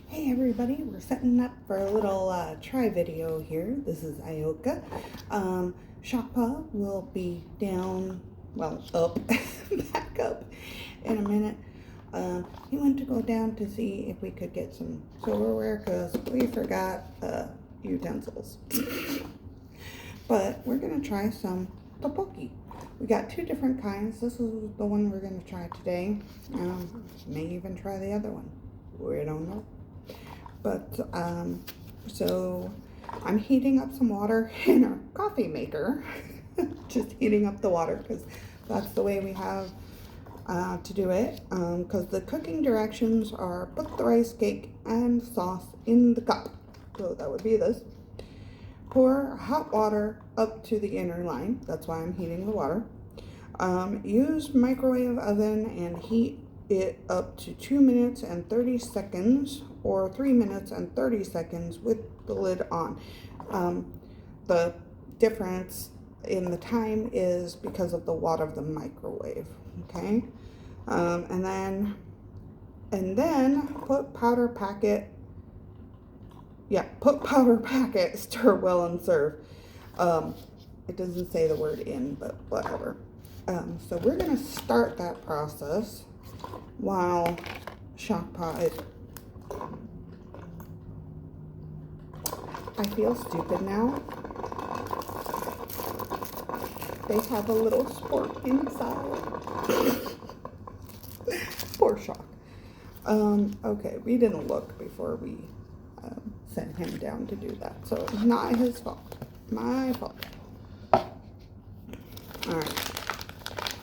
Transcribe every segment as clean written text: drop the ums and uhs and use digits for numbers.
Hey everybody, we're setting up for a little try video here. This is Ioka. Shakpa will be down, well, up, back up in a minute. He went to go down to see if we could get some silverware because we forgot utensils. But we're going to try some Toppoki. We got two different kinds. This is the one we're going to try today. May even try the other one. We don't know. But, so I'm heating up some water in our coffee maker. Just heating up the water because that's the way we have to do it. Because the cooking directions are put the rice cake and sauce in the cup. So that would be this. Pour hot water up to the inner line. That's why I'm heating the water. Use microwave oven and heat it up to 2 minutes and 30 seconds or 3 minutes and 30 seconds with the lid on. The difference in the time is because of the watt of the microwave. Okay, and then put powder packet. Yeah, put powder packet, stir well and serve. It doesn't say the word in, but whatever. So we're gonna start that process while Shakpa is. I feel stupid now. They have a little sport inside. Poor Shock. Okay, we didn't look before we sent him down to do that, so it's not his fault. My fault. Alright.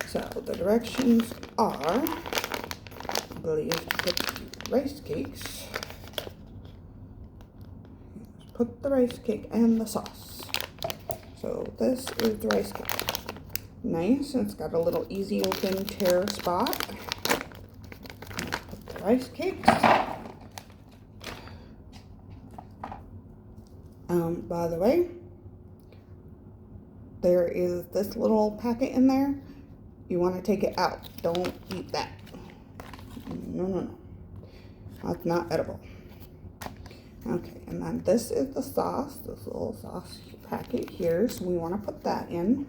So the directions are, I believe, put the rice cakes. Put the rice cake and the sauce. So this is the rice cake. Nice, it's got a little easy open tear spot. Put the rice cakes. By the way, there is this little packet in there. You want to take it out. Don't eat that. No. That's not edible. Okay, and then this is the sauce, this little sauce packet here, so we want to put that in.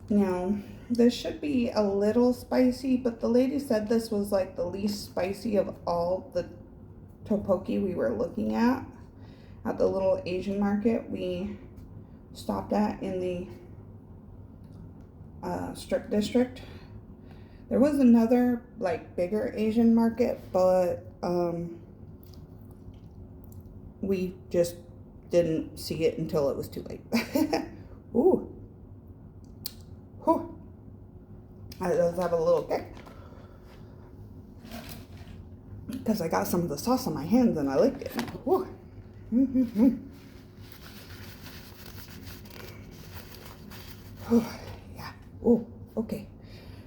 Now, this should be a little spicy, but the lady said this was like the least spicy of all the Toppoki we were looking at the little Asian market we stopped at in the strip district. There was another like bigger Asian market, but we just didn't see it until it was too late. Ooh. Whew. I does have a little kick because I got some of the sauce on my hands and I liked it. Whew. Yeah. Oh, okay.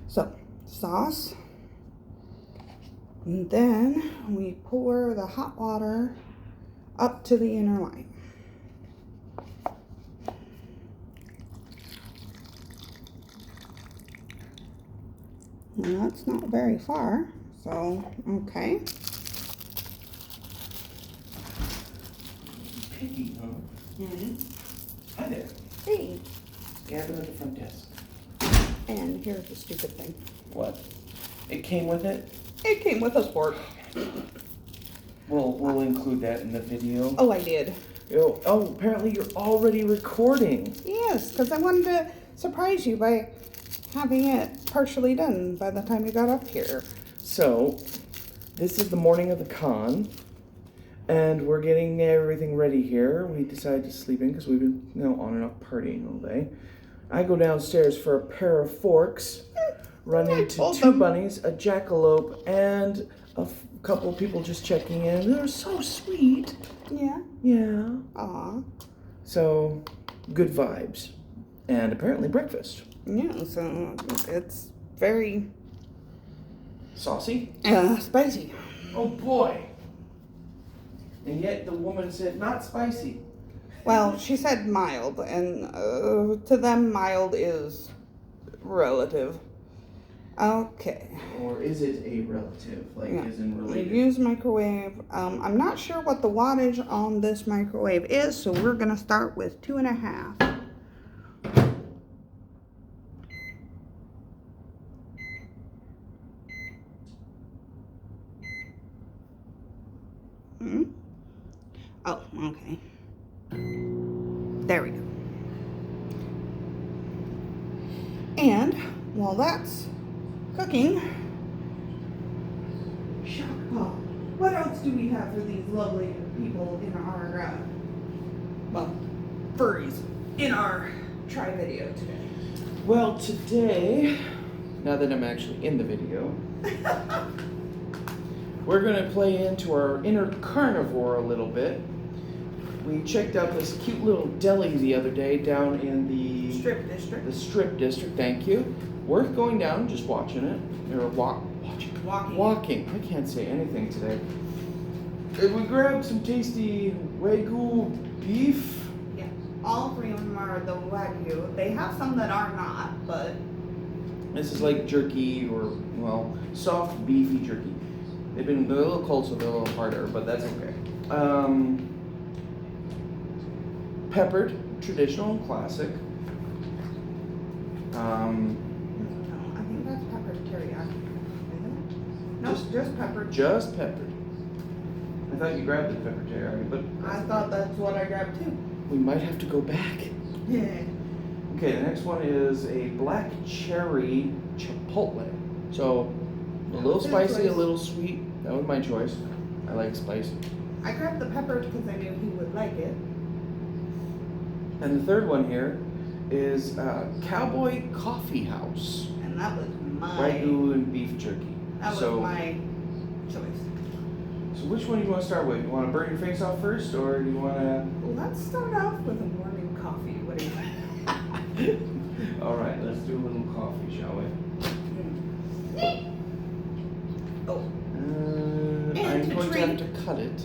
So, sauce. And then we pour the hot water up to the inner line. And that's not very far, so, okay. Piggy, huh? Mm-hmm. Hi there. Hey. Gavin at the front desk. And here's the stupid thing. What? It came with it? It came with a sport. We'll include that in the video. Oh, I did. Oh, apparently you're already recording. Yes, because I wanted to surprise you by having it partially done by the time you got up here. So, this is the morning of the con, and we're getting everything ready here. We decided to sleep in because we've been, on and off partying all day. I go downstairs for a pair of forks, run into two bunnies, a jackalope, and a couple of people just checking in. They're so sweet. Yeah. Yeah. Aw. So, good vibes. And apparently breakfast. Yeah, so it's very Saucy? spicy. Oh boy. And yet the woman said, not spicy. Well, she said mild, and to them, mild is relative. Okay. Or is it a relative? Like, Yeah. is in related? Use microwave. I'm not sure what the wattage on this microwave is, so we're gonna start with 2.5. Oh, okay. There we go. And while that's cooking, what else do we have for these lovely people in our, furries in our try video today? Well, today, now that I'm actually in the video, we're going to play into our inner carnivore a little bit. We checked out this cute little deli the other day down in the Strip district. The Strip District, thank you. Worth going down, just watching it. Or walking. I can't say anything today. And we grabbed some tasty Wagyu beef. Yeah, all three of them are the Wagyu. They have some that are not, but This is like jerky or, well, soft beefy jerky. They're a little cold, so they're a little harder, but that's okay. Peppered, traditional and classic. no, I think that's peppered teriyaki. No, just peppered. Just peppered. I thought you grabbed the pepper teriyaki, but I thought that's what I grabbed too. we might have to go back. Yeah. Okay, the next one is a black cherry chipotle. So a little spicy, a little sweet. That was my choice. I like spicy. I grabbed the peppered because I knew he would like it. And the third one here is Cowboy Coffee House. And that was Wagyu and beef jerky. That was my choice. So which one do you want to start with? You want to burn your face off first, or do you want to... Let's start off with a morning coffee. What do you think? All right, let's do a little coffee, shall we? Oh. I'm to going to drink. have to cut it.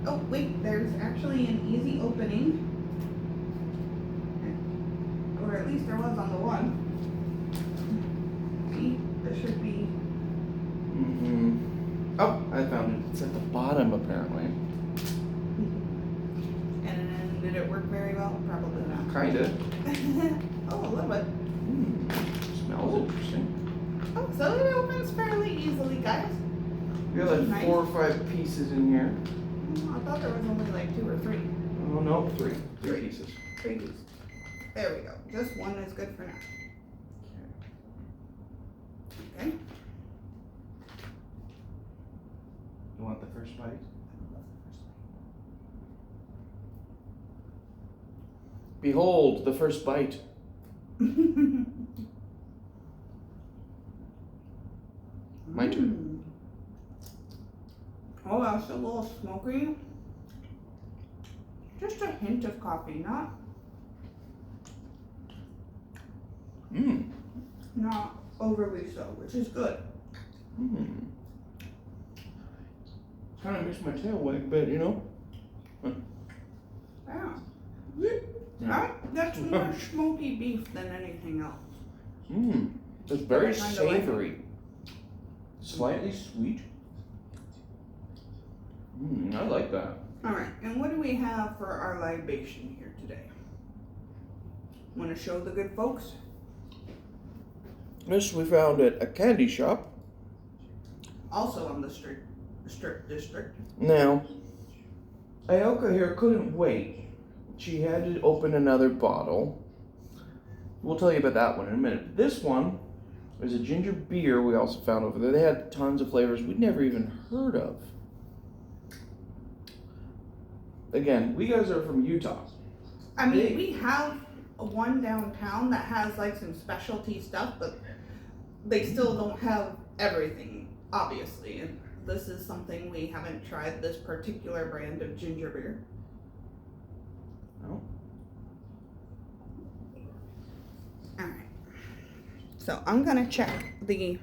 Oh, wait, there's actually an easy opening. Or at least there was on the one. See, there should be. Oh, I found it. It's at the bottom, apparently. And did it work very well? Probably not. Kinda. Oh, a little bit. Smells interesting. Oh, so it opens fairly easily, guys. We got like Nice. 4 or 5 pieces in here. I thought there was only like 2 or 3. Oh no, 3. 3 Three. pieces. 3 pieces. There we go. Just one is good for now. Okay. You want the first bite? Behold, the first bite. My turn. Oh, that's a little smoky. Just a hint of coffee, not overly so, which is good. Kind of makes my tail wag, but you know. Yeah. That's more smoky beef than anything else. It's very Kinda like it. savory. Slightly sweet. I like that. Alright, and what do we have for our libation here today? Want to show the good folks? This we found at a candy shop. Also on the strip district. Now, Aoka here couldn't wait. She had to open another bottle. We'll tell you about that one in a minute. This one is a ginger beer we also found over there. They had tons of flavors we'd never even heard of. Again, we guys are from Utah. I mean, we have one downtown that has like some specialty stuff, but they still don't have everything, obviously. And this is something we haven't tried, this particular brand of ginger beer. No. Alright. So I'm gonna check the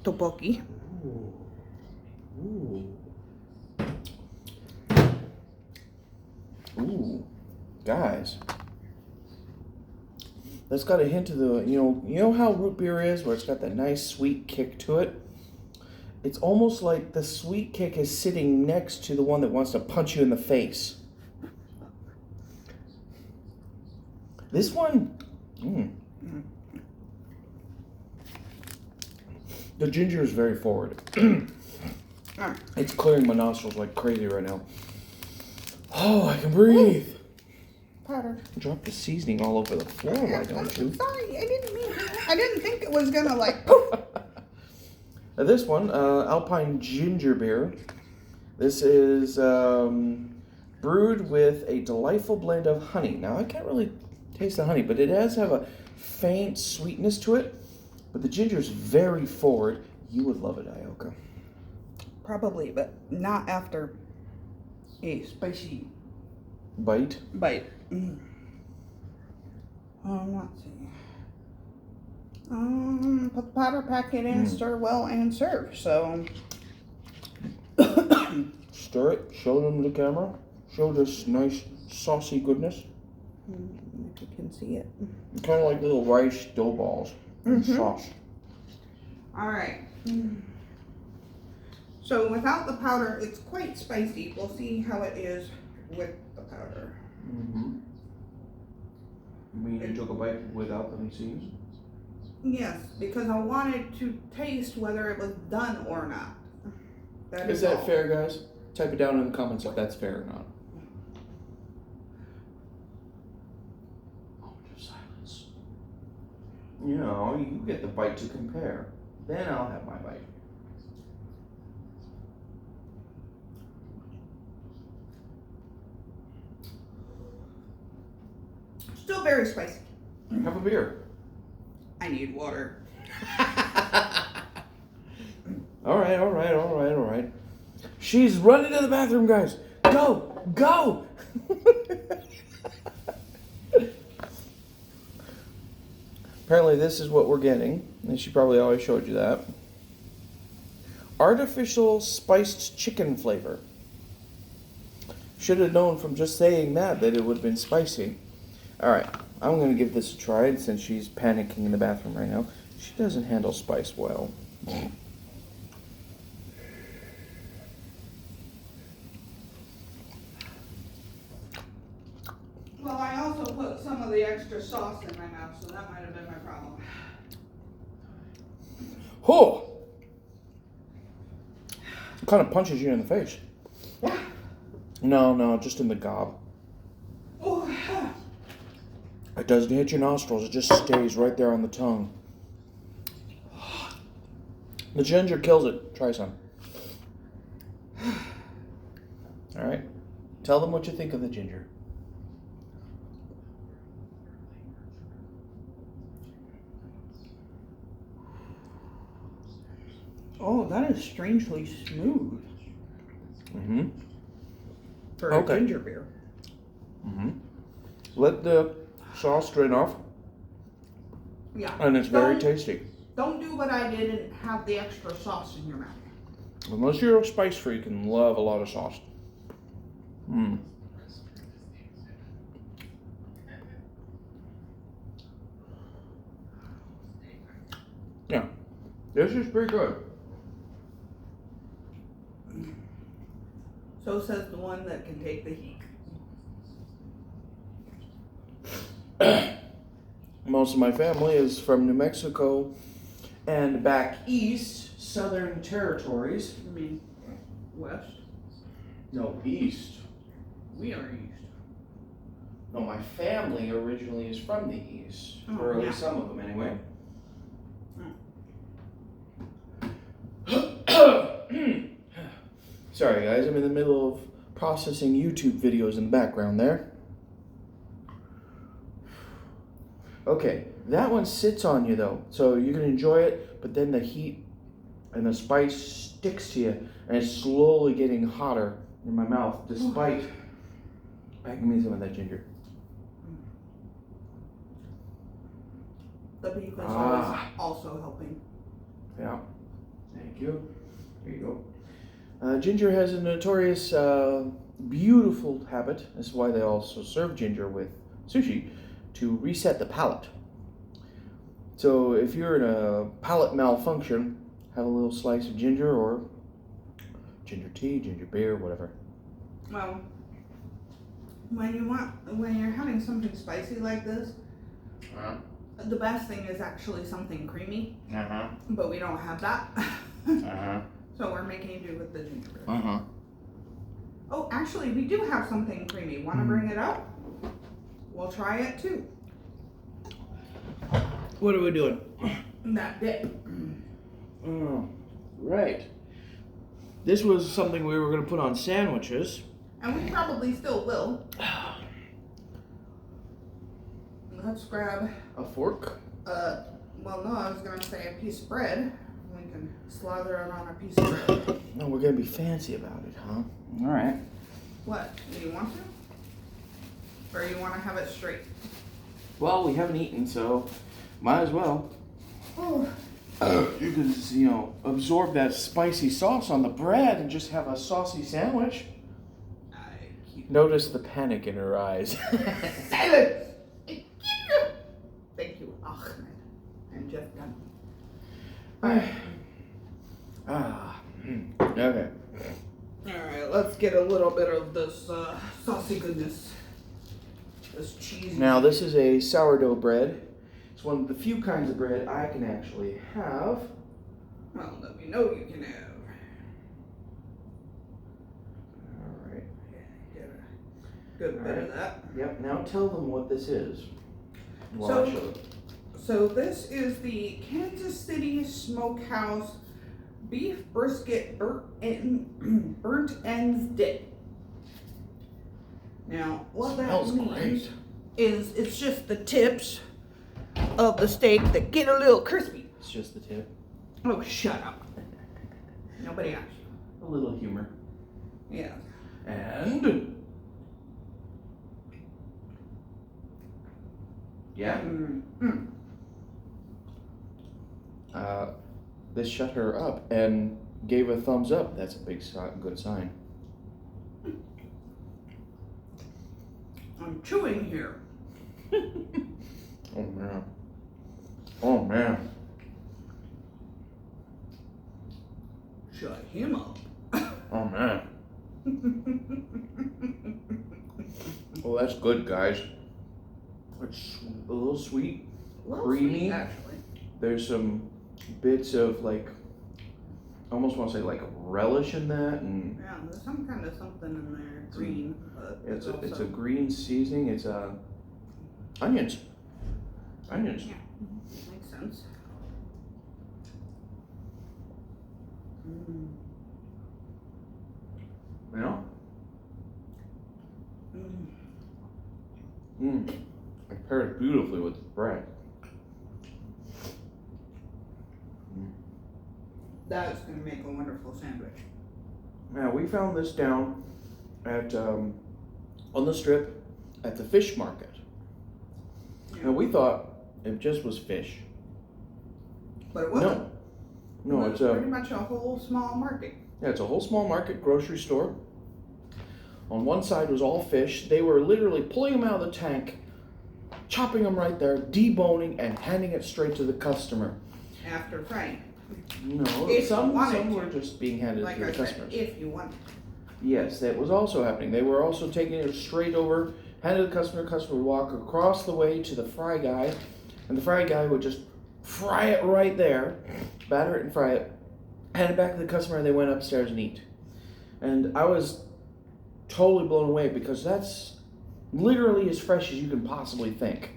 Toppoki. Ooh, Guys, that's got a hint of the, you know how root beer is, where it's got that nice sweet kick to it? It's almost like the sweet kick is sitting next to the one that wants to punch you in the face. This one, the ginger is very forward. It's clearing my nostrils like crazy right now. Oh, I can breathe. Powder. Drop the seasoning all over the floor, why don't you? Sorry, I didn't think it was gonna like poof. Now this one, Alpine Ginger Beer. This is brewed with a delightful blend of honey. Now I can't really taste the honey, but it does have a faint sweetness to it. But the ginger is very forward. You would love it, Ioka. Probably, but not after a spicy Bite. let's see. Put the powder packet in, stir well, and serve. So Stir it. Show them the camera. Show this nice saucy goodness. if you can see it. Kind of like little rice dough balls and sauce. All right. So without the powder, it's quite spicy. We'll see how it is with the powder. You took a bite without any seeds? Yes, because I wanted to taste whether it was done or not. Is that all. fair, guys? Type it down in the comments if that's fair or not. Moment of silence. You get the bite to compare. Then I'll have my bite. Still very spicy. Have a beer. I need water. All right. She's running to the bathroom, guys. Go! Apparently this is what we're getting. And she probably always showed you that. Artificial spiced chicken flavor. Should have known from just saying that it would have been spicy. All right, I'm going to give this a try since she's panicking in the bathroom right now. She doesn't handle spice well. Well, I also put some of the extra sauce in my mouth, so that might have been my problem. Oh! It kind of punches you in the face. No, just in the gob. Oh. It doesn't hit your nostrils, it just stays right there on the tongue. The ginger kills it. Try some. Alright. Tell them what you think of the ginger. Oh, that is strangely smooth for a ginger beer. Let the sauce drain off. Yeah. And it's very tasty. Don't do what I did and have the extra sauce in your mouth. Unless you're a spice freak and love a lot of sauce. Yeah. This is pretty good. So says the one that can take the heat. Most of my family is from New Mexico and back east, southern territories. You mean west? No, east. We are east. No, my family originally is from the east. Oh, or at yeah. least some of them anyway. Sorry guys, I'm in the middle of processing YouTube videos in the background there. Okay, that one sits on you though, so you can enjoy it, but then the heat and the spice sticks to you, and it's slowly getting hotter in my mouth, despite... Give me some of that ginger. The beef is always also helping. Yeah, thank you. There you go. Ginger has a notorious beautiful habit. This is why they also serve ginger with sushi, to reset the palate. So if you're in a palate malfunction, have a little slice of ginger or ginger tea, ginger beer, whatever. Well, when you're having something spicy like this, the best thing is actually something creamy. But we don't have that. So we're making do with the ginger beer. Oh, actually, we do have something creamy. Want to bring it up? We'll try it too. What are we doing? That dip. Oh, right. This was something we were going to put on sandwiches. And we probably still will. Let's grab a fork. Well, no, I was going to say a piece of bread. We can slather it on a piece of bread. No, we're going to be fancy about it, huh? All right. What? Do you want to? Or you want to have it straight? Well, we haven't eaten, so might as well. Oh. You can, absorb that spicy sauce on the bread and just have a saucy sandwich. Notice the panic in her eyes. Silence! Thank you, Ahmed. I'm just done. Okay. Alright, let's get a little bit of this saucy goodness. This cheese. Now, this is a sourdough bread. It's one of the few kinds of bread I can actually have. Well, let me know you can have. Alright. Get a good bit of that. Yep, now tell them what this is. So this is the Kansas City Smokehouse beef brisket burnt ends dip. Now, what that means is it's just the tips of the steak that get a little crispy. It's just the tip. Oh, shut up. Nobody asked you. A little humor. Yeah. And yeah. This shut her up and gave a thumbs up. That's a good sign. I'm chewing here. Oh man. Oh man. Shut him up. Oh man. Well, that's good, guys. It's a little sweet, creamy. Sweet, actually. There's some bits of I almost want to say relish in that, and Yeah, there's some kind of something in there, green. But it's a green seasoning. It's onions. Onions. Yeah, makes sense. You know? It pairs beautifully with the bread. That's going to make a wonderful sandwich. Now, we found this down at on the strip at the fish market. Yeah. Now, we thought it just was fish. But it wasn't. No, It was it's pretty much a whole small market. Yeah, it's a whole small market grocery store. On one side was all fish. They were literally pulling them out of the tank, chopping them right there, deboning, and handing it straight to the customer. After frying. No, If some you wanted were to. just being handed Like to the I said, customers. if you want. Yes, that was also happening. They were also taking it straight over, handed to the customer. The customer would walk across the way to the fry guy, and the fry guy would just fry it right there, batter it and fry it, hand it back to the customer, and they went upstairs and eat. And I was totally blown away because that's literally as fresh as you can possibly think,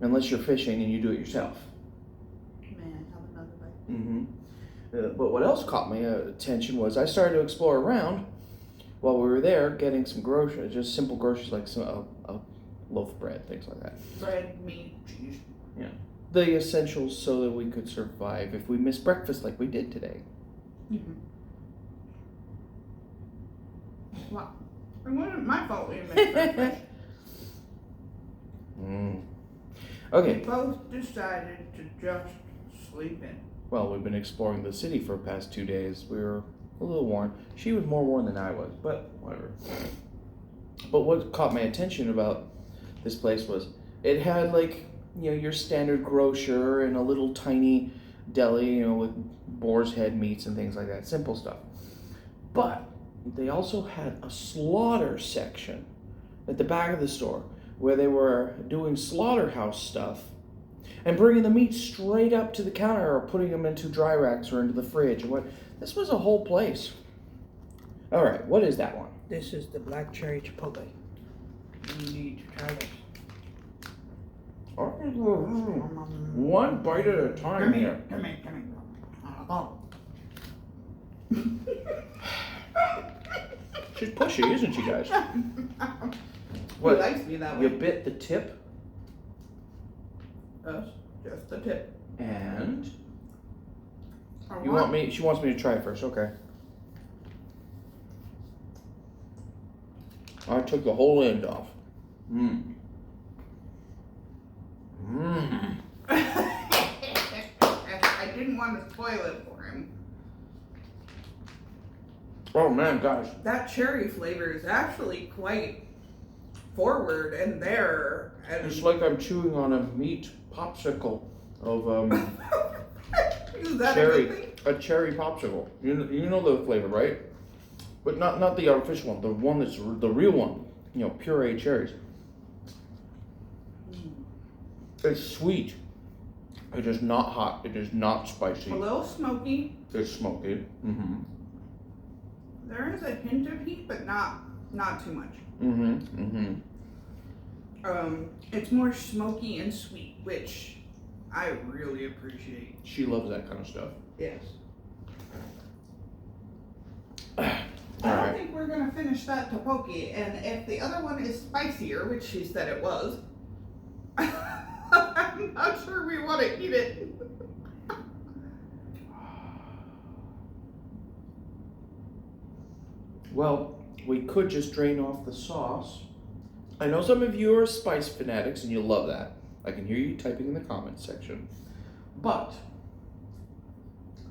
unless you're fishing and you do it yourself. Man, have another bite. Mm-hmm. But what else caught my attention was I started to explore around while we were there, getting some groceries, just simple groceries like a loaf of bread, things like that. Bread, meat, cheese. Yeah. The essentials so that we could survive if we missed breakfast like we did today. Mm-hmm. Well, it wasn't my fault we missed breakfast. Okay. We both decided to just sleep in. Well, we've been exploring the city for the past 2 days. We were A little worn. She was more worn than I was, but whatever. But what caught my attention about this place was it had like, your standard grocer and a little tiny deli, with boar's head meats and things like that. Simple stuff. But they also had a slaughter section at the back of the store where they were doing slaughterhouse stuff and bringing the meat straight up to the counter or putting them into dry racks or into the fridge. This was a whole place. All right, what is that one? This is the black cherry chipotle. You need to try this. One bite at a time here. Come here. Oh. She's pushy, isn't she, guys? What? He likes me that way. You bit the tip? Yes, just the tip. And? Or She wants me to try it first, okay. I took the whole end off. I didn't want to spoil it for him. Oh man, guys. That cherry flavor is actually quite forward and there. And It's like I'm chewing on a meat popsicle of is that cherry. A cherry popsicle. You know the flavor, right? But not the artificial one. The one that's the real one. Pureed cherries. It's sweet. It is not hot. It is not spicy. A little smoky. It's smoky. Mm-hmm. There is a hint of heat, but not too much. Mm-hmm. Mm-hmm. It's more smoky and sweet, which I really appreciate. She loves that kind of stuff. Yes. All I don't right. think we're gonna finish that toppoki, and if the other one is spicier, which she said it was, I'm not sure we want to eat it. Well, we could just drain off the sauce. I know some of you are spice fanatics and you love that. I can hear you typing in the comments section. But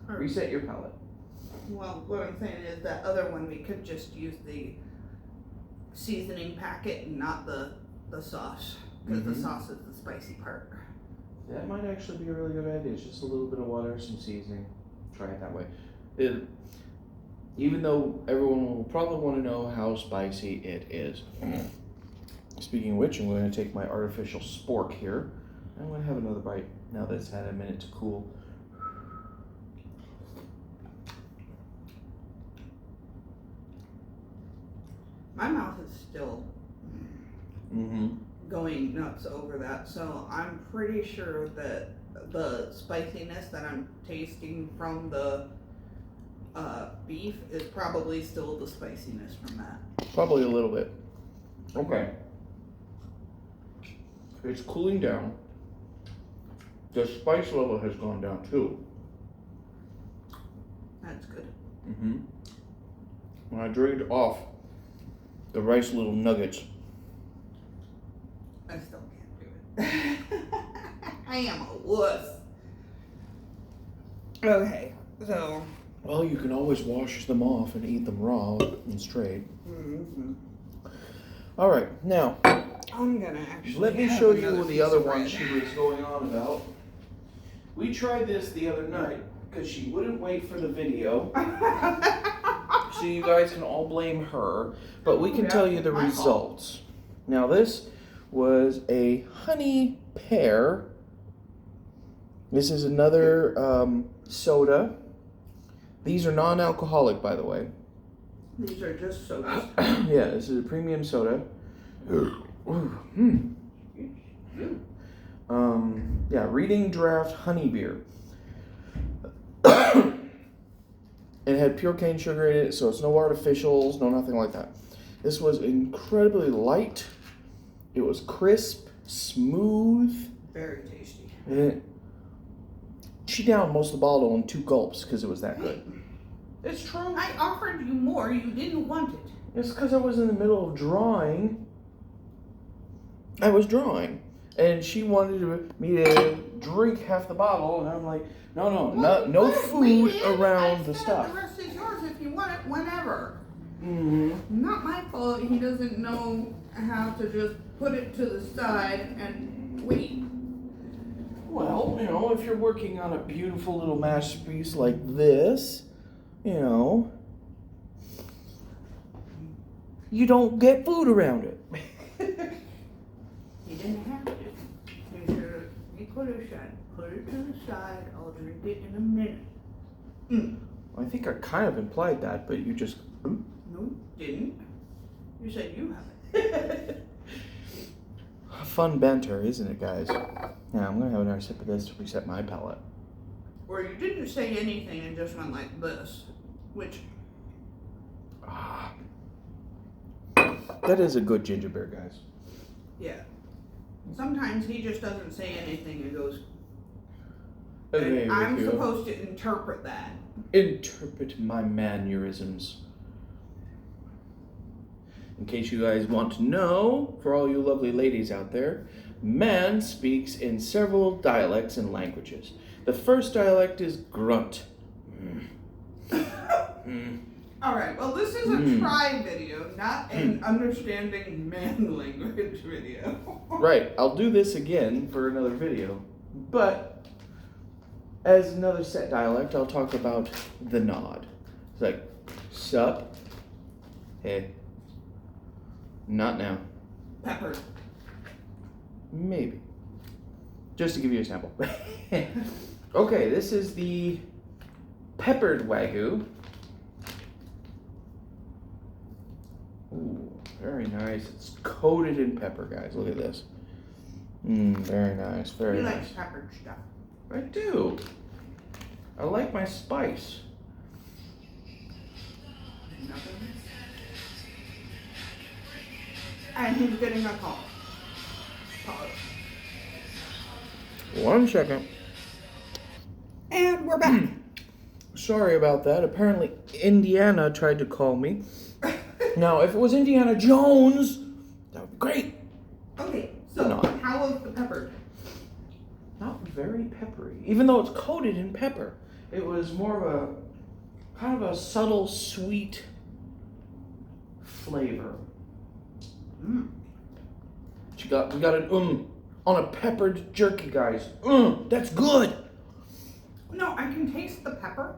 reset your palate. Well, what I'm saying is that other one we could just use the seasoning packet and not the sauce, because the sauce is the spicy part. That might actually be a really good idea. It's just a little bit of water, some seasoning. Try it that way. Even though everyone will probably want to know how spicy it is. Speaking of which, I'm going to take my artificial spork here. I'm going to have another bite now that it's had a minute to cool. My mouth is still going nuts over that, so I'm pretty sure that the spiciness that I'm tasting from the beef is probably still the spiciness from that. Probably a little bit. Okay. It's cooling down. The spice level has gone down too. That's good. When I drained off the rice little nuggets, I still can't do it. I am a wuss. Okay, so. well, you can always wash them off and eat them raw and straight. All right, now I'm gonna actually. let me show you the other one she was going on about. We tried this the other night because she wouldn't wait for the video. So you guys can all blame her, but we can tell you the results. Now this was a honey pear. This is another soda. These are non-alcoholic, by the way. These are just sodas. Yeah, this is a premium soda. Yeah, Reading Draft Honey Beer. It had pure cane sugar in it, so it's no artificials, no nothing like that. This was incredibly light. It was crisp, smooth. Very tasty. She downed most of the bottle in 2 gulps because it was that good. It's true. I offered you more. You didn't want it. It's because I was in the middle of drawing. I was drawing. And she wanted me to drink half the bottle, and I'm like, no food around the stuff. The rest is yours if you want. whenever. Mm-hmm. Not my fault he doesn't know how to just put it to the side and wait. Well, you know, if you're working on a beautiful little masterpiece like this, you know, you don't get food around it. He didn't have to. He could have said, put it to the side, I'll drink it in a minute. I think I kind of implied that, but you just... No, didn't. You said you have it. Fun banter, isn't it, guys? Yeah, I'm gonna have another sip of this to reset my palate. Or you didn't say anything and just went like this, which... That is a good ginger beer, guys. Yeah. Sometimes he just doesn't say anything and goes... Okay, and I'm supposed to interpret that. Interpret my mannerisms. In case you guys want to know, for all you lovely ladies out there, man speaks in several dialects and languages. The first dialect is grunt. Alright, well this is a try video, not an understanding man language video. Right, I'll do this again for another video, but as another set dialect, I'll talk about the nod. It's like, sup, hey, not now. Peppered. Maybe. Just to give you a sample. Okay, this is the peppered Wagyu. Ooh, very nice. It's coated in pepper, guys. Look at this. Very nice, very He nice. likes peppered stuff. I do. I like my spice. Nothing. And he's getting a call. Pause. 1 second. And we're back. Sorry about that. Apparently Indiana tried to call me. Now, if it was Indiana Jones, that would be great. Okay, so No. how was the peppered? Not very peppery. Even though it's coated in pepper. It was more of a kind of a subtle sweet flavor. We got it on a peppered jerky, guys. That's good. No, I can taste the pepper.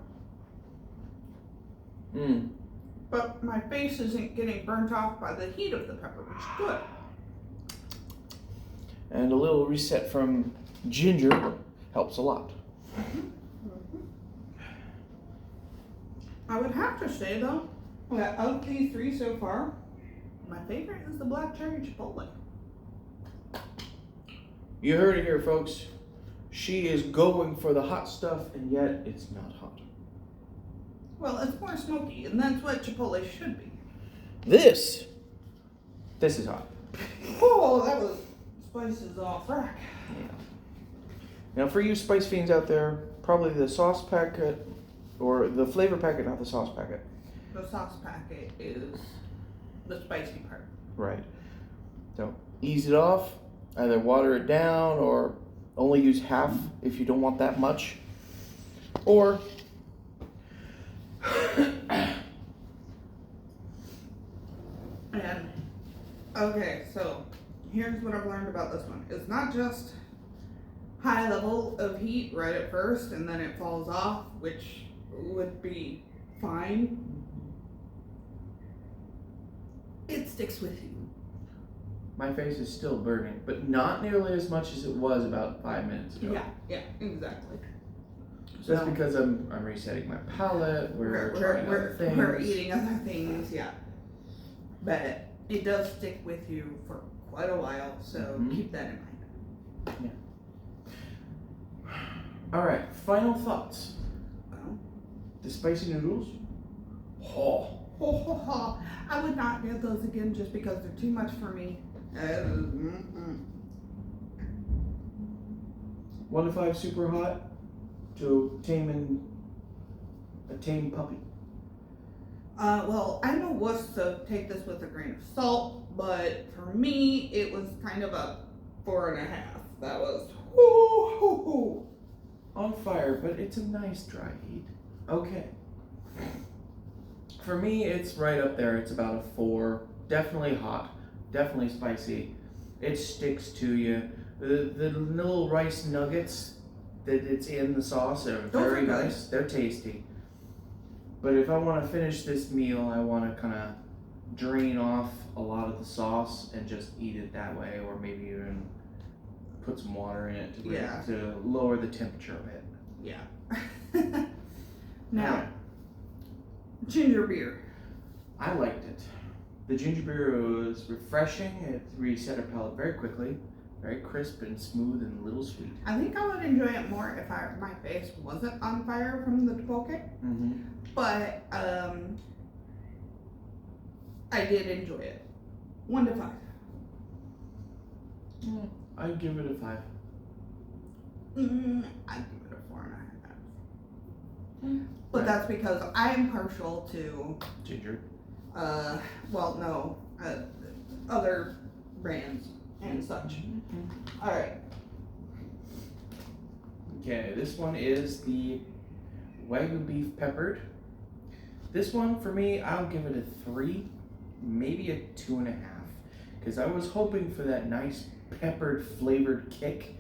But my face isn't getting burnt off by the heat of the pepper, which is good. And a little reset from ginger helps a lot. I would have to say though, that of these three so far, my favorite is the black cherry chipotle. You heard it here, folks. She is going for the hot stuff, and yet it's not hot. Well, it's more smoky, and that's what chipotle should be. This is hot. Oh, that was spices off rack. Yeah. Now, for you spice fiends out there, probably the sauce packet, or the flavor packet, not the sauce packet. The sauce packet is the spicy part. Right. So, ease it off. Either water it down, or only use half if you don't want that much. Or... And, okay, so here's what I've learned about this one. It's not just high level of heat right at first and then it falls off, which would be fine. It sticks with you. My face is still burning, but not nearly as much as it was about 5 minutes ago. Yeah, exactly. So that's because I'm resetting my palate. We're trying other things. We're eating other things, yeah. But it does stick with you for quite a while, so keep that in mind. Yeah. All right, final thoughts. Well, The spicy noodles. Oh. I would not get those again just because they're too much for me. 1 to 5 super hot to a tame puppy. Well, I'm a wuss, so take this with a grain of salt, but for me, it was kind of a 4.5. That was On fire, but it's a nice dry heat. Okay. For me, it's right up there. It's about a 4. Definitely hot. Definitely spicy. It sticks to you. The little rice nuggets that it's in the sauce are very nice. They're tasty. But if I want to finish this meal, I want to kind of drain off a lot of the sauce and just eat it that way, or maybe even put some water in it to lower the temperature a bit. Yeah. Now, ginger beer. I liked it. The ginger beer was refreshing. It reset our palate very quickly. Very crisp and smooth and a little sweet. I think I would enjoy it more if my face wasn't on fire from the Toppoki. Mm-hmm. But I did enjoy it. 1 to 5. I'd give it a 5. I'd give it a 4.5. But that's because I am partial to ginger. Other brands and such. All right. Okay, this one is the Wagyu beef peppered. This one for me, I'll give it a 3, maybe a 2.5, because I was hoping for that nice peppered flavored kick,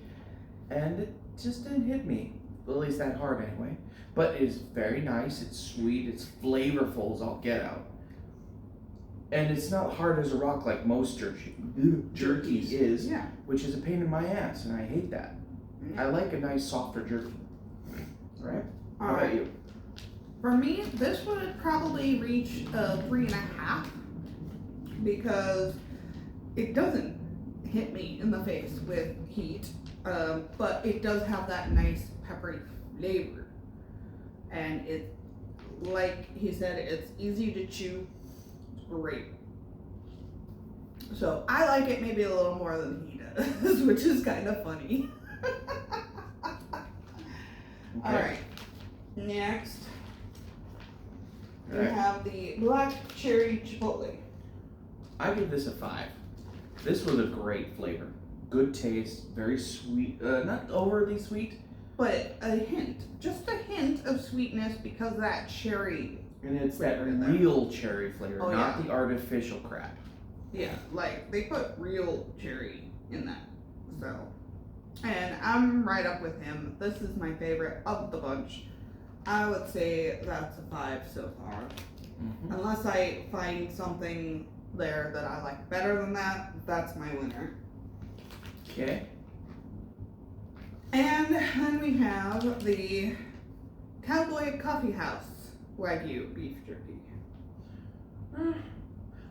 and it just didn't hit me. Well, at least that hard anyway. But it's very nice. It's sweet. It's flavorful as all get out. And it's not hard as a rock like most jerky is, which is a pain in my ass, and I hate that. I like a nice softer jerky. Right? How about you? For me, this would probably reach a 3.5 because it doesn't hit me in the face with heat, but it does have that nice peppery flavor. And it, like he said, it's easy to chew. Great. So I like it maybe a little more than he does, which is kind of funny. All right. Next, we have the black cherry chipotle. I give this a 5. This was a great flavor. Good taste, very sweet, not overly sweet. But a hint, just a hint of sweetness because of that cherry. And it's that real cherry flavor, not the artificial crap. Yeah, like they put real cherry in that. So, and I'm right up with him. This is my favorite of the bunch. I would say that's a 5 so far. Mm-hmm. Unless I find something there that I like better than that, that's my winner. Okay. And then we have the Cowboy Coffee House Wagyu beef jerky.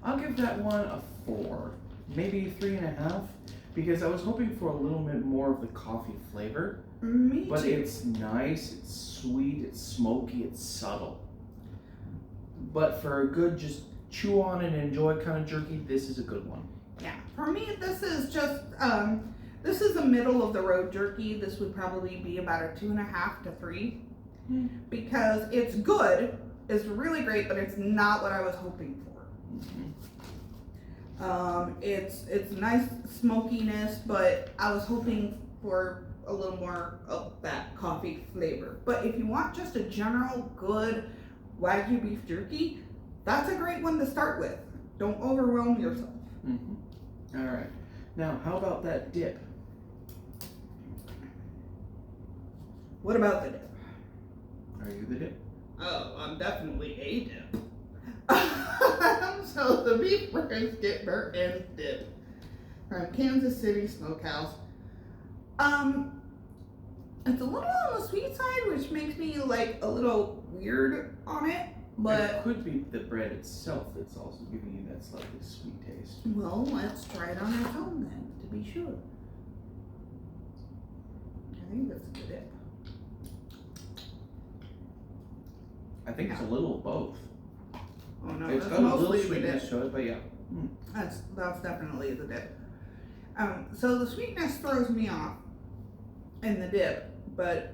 I'll give that one a 4, maybe 3.5, because I was hoping for a little bit more of the coffee flavor. Me but too. It's nice, it's sweet, it's smoky, it's subtle. But for a good just chew on and enjoy kind of jerky, this is a good one. Yeah, for me this is just this is a middle of the road jerky. This would probably be about a 2.5 to 3. Because it's good, it's really great, but it's not what I was hoping for. Mm-hmm. It's nice smokiness, but I was hoping for a little more of that coffee flavor. But if you want just a general good Wagyu beef jerky, that's a great one to start with. Don't overwhelm yourself. Mm-hmm. All right. Now, how about that dip? What about the dip? Are you the dip? Oh, I'm definitely a dip. So the beef brisket burnt ends dip from Kansas City Smokehouse. It's a little on the sweet side, which makes me like a little weird on it, but it could be the bread itself that's also giving you that slightly sweet taste. Well, let's try it on its own then, to be sure. I think that's the dip. I think it's a little of both. Oh no, it's that's got a mostly little sweetness to it, but yeah. That's definitely the dip. So the sweetness throws me off in the dip, but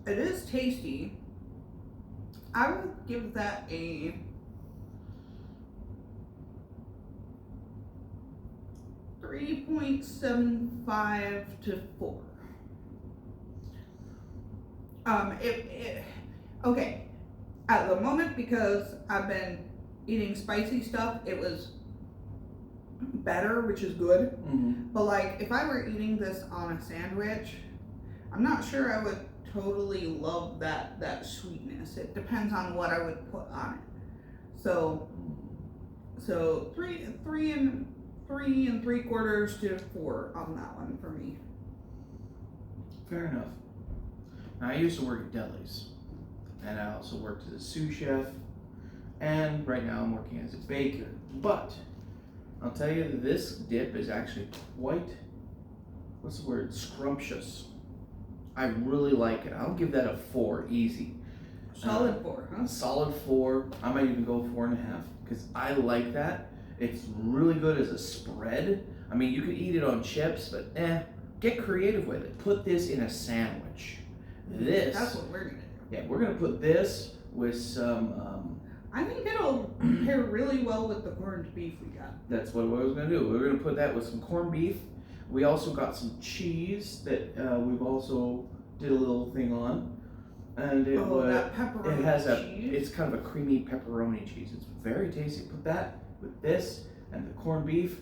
it is tasty. I would give that a 3.75 to 4. Okay. at the moment, because I've been eating spicy stuff, it was better, which is good. Mm-hmm. But like, if I were eating this on a sandwich, I'm not sure I would totally love that sweetness. It depends on what I would put on it. So three and 3/4 to 4 on that one for me. Fair enough. Now, I used to work at delis, and I also worked as a sous chef, and right now I'm working as a baker. But I'll tell you, this dip is actually quite, what's the word, scrumptious. I really like it. I'll give that a 4, easy. Solid 4, huh? A solid 4. I might even go 4.5 because I like that. It's really good as a spread. I mean, you could eat it on chips, but get creative with it. Put this in a sandwich. That's what we're gonna do. Yeah, we're gonna put this with some. I think it'll pair really well with the corned beef we got. That's what I was gonna do. We're gonna put that with some corned beef. We also got some cheese that we've also did a little thing on, and that pepperoni it has cheese. It's kind of a creamy pepperoni cheese. It's very tasty. Put that with this and the corned beef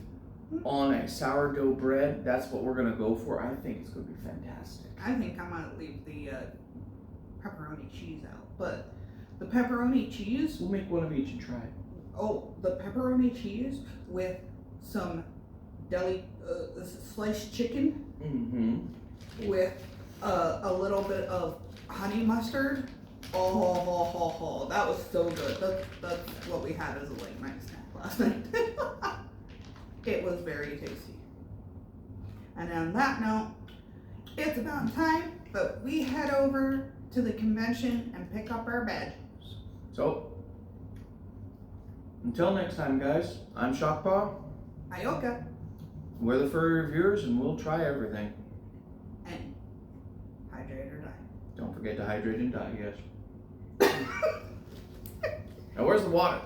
on a sourdough bread. That's what we're gonna go for. I think it's gonna be fantastic. I think I might leave the pepperoni cheese out, but the pepperoni cheese. We'll make one of each and try it. Oh, the pepperoni cheese with some deli sliced chicken Mm-hmm. with a little bit of honey mustard. Oh, that was so good. That's what we had as a late night snack last night. It was very tasty. And on that note, it's about time that we head over to the convention and pick up our badges. So, until next time, guys, I'm Shockpaw. Ioka. We're the furry reviewers, and we'll try everything. And hydrate or die. Don't forget to hydrate and die, yes. Now, where's the water?